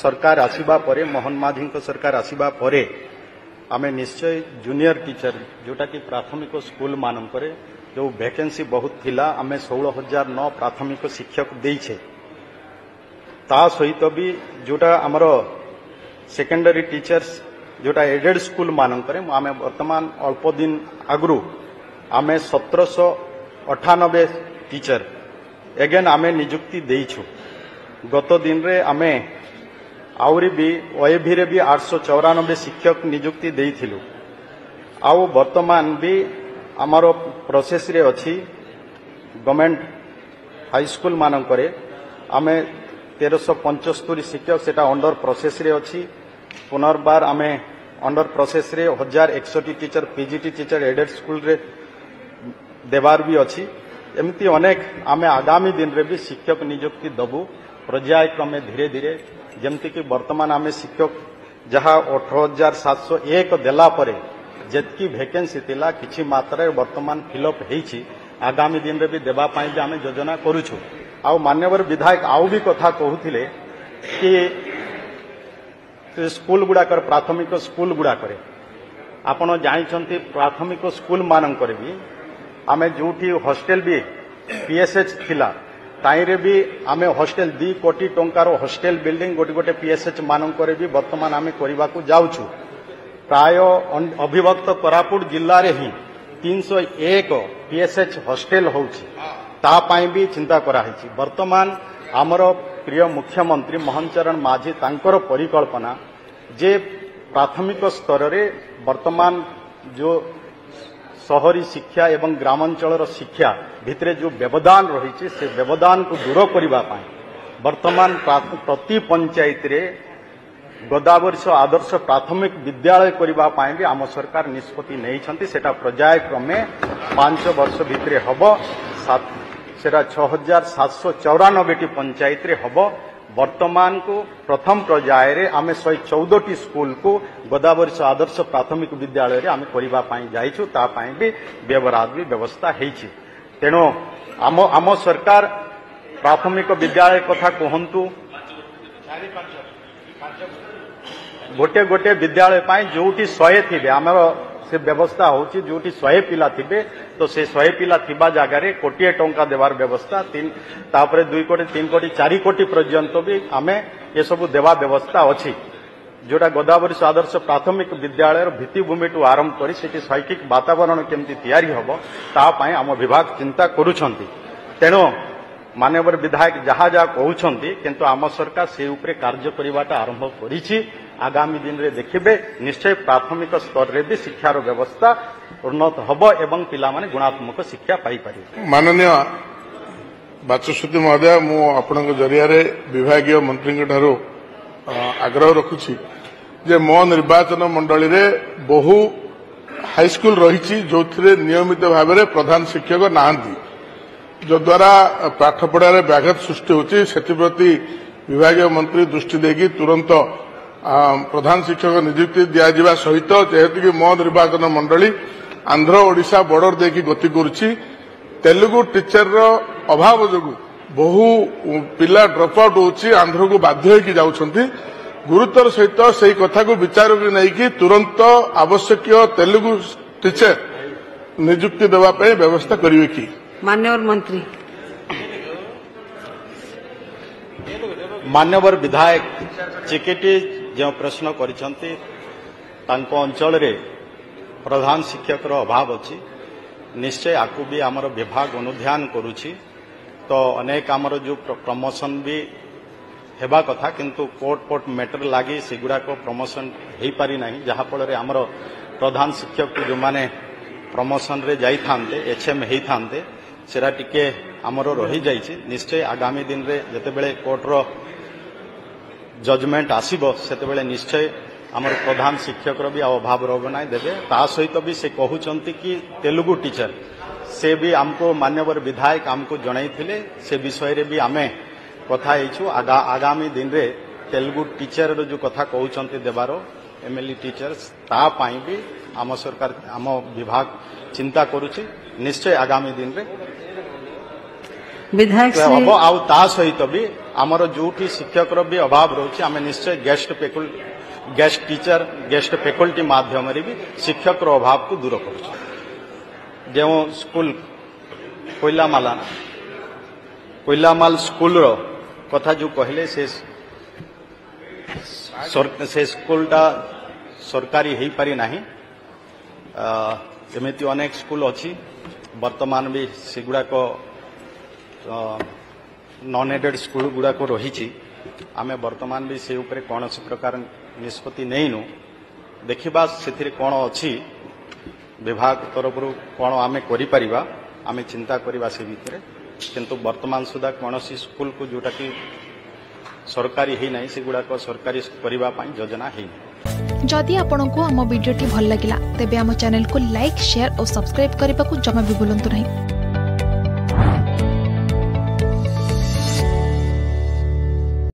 सरकार आसीबा परे मोहन माझी सरकार आसीबा परे आमे निश्चय जूनियर टीचर जोटा कि प्राथमिक स्कूल मानक जो वैकेंसी बहुत थिला आमे 16,009 प्राथमिक शिक्षक देइछे ता सहित भी जोटा आमर सेकेंडरी टीचर्स जोटा एडेड स्कूल मानक आमे वर्तमान अल्प दिन आगु आमे 1798 टीचर एगेन आमे नियुक्ति देइछु। गत दिन रे आमे आउरी भी ओएभी रे भी 894 शिक्षक नियुक्ति देइथिलु। आउ वर्तमान भी आमर प्रोसेस रे अछि गवर्नमेंट हाई स्कूल मानकरे आमे 1375 शिक्षक सेटा अंडर प्रोसेस रे अछि। पुनर्बार आमे अंडर प्रोसेस रे 1061 teacher PGT teacher aided school रे देवार भी अछि। एमती अनेक आमे आगामी दिन रे भी शिक्षक नियुक्ति दबु पर्यायक्रमे धीरे धीरे जमती कि वर्तमान आमे शिक्षक जहाँ 18,701 देला परे जेतकी वैकेंसी थिला किछि मात्रा वर्तमान फिलअप हेछि आगामी दिन रे भी देबा पई भी आमे योजना करूछु। आ मान्यवर विधायक आउ भी कथा कहूथिले कि स्कूल गुड़ाकर प्राथमिक स्कूल गुड़ाकर आपण जानिछंती प्राथमिक स्कूल मानकर भी आमे जोठी हॉस्टेल भी पीएसएच थिला ताइरे भी आमे हॉस्टेल 2 कोटी टंकार हॉस्टेल बिल्डिंग गोटे गोटे पीएसएच मानकर भी वर्तमान आमे करबा को जाउछु। प्राय अभिभक्त कोरापुट जिल्ला रे ही 301 पीएसएच हॉस्टेल होउछि ता पाई भी चिंता करा हिछि। वर्तमान आमर प्रिय मुख्यमंत्री मोहन चरण माझी तांकर परिकल्पना जे प्राथमिक स्तर रे वर्तमान जो शहरी शिक्षा एवं ग्रामांचल शिक्षा भितरे जो व्यवधान रही से व्यवधान को दूर करने वर्तमान प्रति पंचायत रे गोदावरी आदर्श प्राथमिक विद्यालय करने भी आम सरकार निष्पत्ति नहीं सेटा पर्यायक्रमे 5 वर्ष भितरे हब सेटा 6,794 पंचायत रे हब। वर्तमान को प्रथम पर्याय रे आमे 114 स्कूल को गोदावरी आदर्श प्राथमिक विद्यालय रे आमे करबा पई जाइछु ता पई भी व्यवहार भी व्यवस्था हेछि। तेणु आम सरकार प्राथमिक विद्यालय कथा कहंतु गोटे गोटे विद्यालय पई जोटी 100 थिबे आमर से व्यवस्था होची जोटी 100 पिला थिबे तो से 100 पिला थिबा जगह रे कोटिए टंका देवार व्यवस्था 3 तापरे 2 कोटी 3 कोटी 4 कोटी पर्यंत भी आमे ये सब देवा व्यवस्था अछि। जोटा गोदावरी आदर्श प्राथमिक विद्यालय भित्तिभूमि टू आरंभ करी सेठी शैक्षिक वातावरण केमती तैयारी हबो ता पई आम विभाग चिंता करूछंती। तेणु माननीय विधायक जहाँ जहाँ कहउछंती किंतु आम सरकार से उपरे कार्य करिवाटा आरंभ करिछि। आगामी दिन रे देखिबे निश्चय प्राथमिक स्तर रे भी शिक्षार व्यवस्था उन्नत हबो एवं पिला माने गुणात्मक शिक्षा पाई पारिबे। माननीय बाचस्पति महोदय मु आपनक जरिया रे विभागीय मंत्री ठारो आग्रह रखुछि जे मो निर्वाचन मंडली रे बहु हाई स्कूल रही जो नियमित भाव में प्रधान शिक्षक नाहांती जो द्वारा पाठ पढ़ार व्याघात सृष्टि होती से विभागीय मंत्री दृष्टि देगी तुरंत प्रधान शिक्षक नियुक्ति दिया सहित जेहेतु कि मो निर्वाचन मंडली आंध्र ओडिशा बॉर्डर देखी गति करुछि तेलुगु टीचर रो अभाव जो बहु पिला ड्रप आउट होछि आंध्र को बाध्य होकी जाउछंती गुरुतर सहित से कथा को विचार नहीं तुरंत आवश्यक तेलुगु टीचर नियुक्ति देवा व्यवस्था करिवे कि मान्यवर मंत्री मान्यवर विधायक चिकेटी जो प्रश्न करिसंती तांको अंचल रे प्रधान शिक्षक रो अभाव अछि निश्चय आकु भी आमर विभाग अनुध्यान करुछि तो अनेक आमर जो प्रमोशन भी हेबा कथा किंतु कोर्ट मैटर लागी सेगुड़ा को प्रमोशन हो पारि नाही जहाँ फल आमर प्रधान शिक्षक जो माने प्रमोशन रे जाई थांते एचएम हेई थांते सेरा टिके आमर रही जाइछि निश्चय आगामी दिन रे जतेबेले कोर्ट रो जजमेंट आसीबो सेतेबेले निश्चय आमर प्रधान शिक्षक रो भी अभाव रहबो नाही देबे ता सहित भी से कहउचंती कि तेलुगु टीचर से भी हमको मान्यवर विधायक हमको जणाइथिले से विषय रे भी आमे कथा हेछु आगामी दिन रे तेलुगु टीचर रो जो कथा कहउचंती देबारो एमएलई टीचर्स ता पाई भी आम सरकार आम विभाग चिंता करुछि निश्चय आगामी दिन रे विधायक हम आ सहित भी आमर जो शिक्षक भी अभाव रोचे आम निश्चय गेस्ट टीचर गेस्ट फैकल्टी माध्यम भी शिक्षक अभाव को दूर कर जो स्कूल कोइलामाल स्कूल कथा जो कहले से स्कूलटा सरकारी हो पारि नाही एमती अनेक स्कूल अच्छी वर्तमान भी सेगुड़ाक नॉन एडेड स्कूल गुड़ाक रही आम वर्तमान भी से उपरे कौन प्रकार निष्पत्ति नहींनु देखा से कौन अच्छी विभाग तरफ कौन आम करिपरिबा आम चिंता करवा से भितर किंतु वर्तमान सुधा कौन स्कूल को जोटा कि सरकारी ही नहीं से गुड़ाक सरकारी करबा पई योजना है। जदि आपंक आम भिडी भल लगा तेब आम चैनल को लाइक शेयर और सब्सक्राइब करने को जमा भी भूलु नहीं।